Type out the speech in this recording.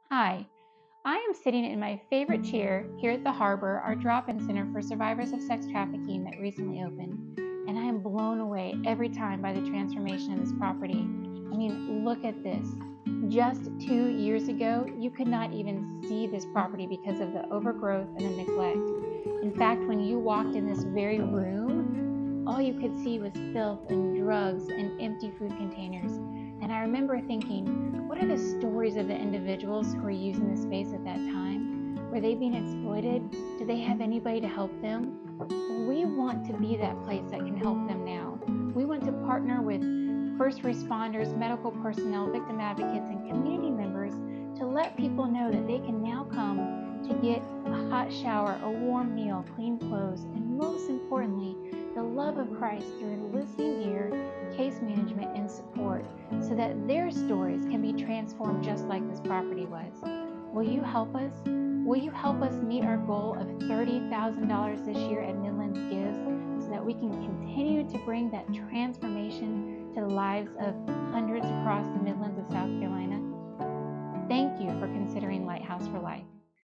Hi, I am sitting in my favorite chair here at the Harbor, our drop-in center for survivors of sex trafficking that recently opened, and I am blown away every time by the transformation of this property. I mean, look at this. Just 2 years ago, you could not even see this property because of the overgrowth and the neglect. In fact, when you walked in this very room, all you could see was filth and drugs and empty food containers. And I remember thinking, what are the stories of the individuals who were using this space at that time? Were they being exploited? Do they have anybody to help them? We want to be that place that can help them now. We want to partner with first responders, medical personnel, victim advocates, and community members to let people know that they can now come to get a hot shower, a warm meal, clean clothes, and most importantly, the love of Christ through a listening ear, case management, and support so that their stories can be transformed just like this property was. Will you help us? Will you help us meet our goal of $30,000 this year at Midlands Gives so that we can continue to bring that transformation to the lives of hundreds across the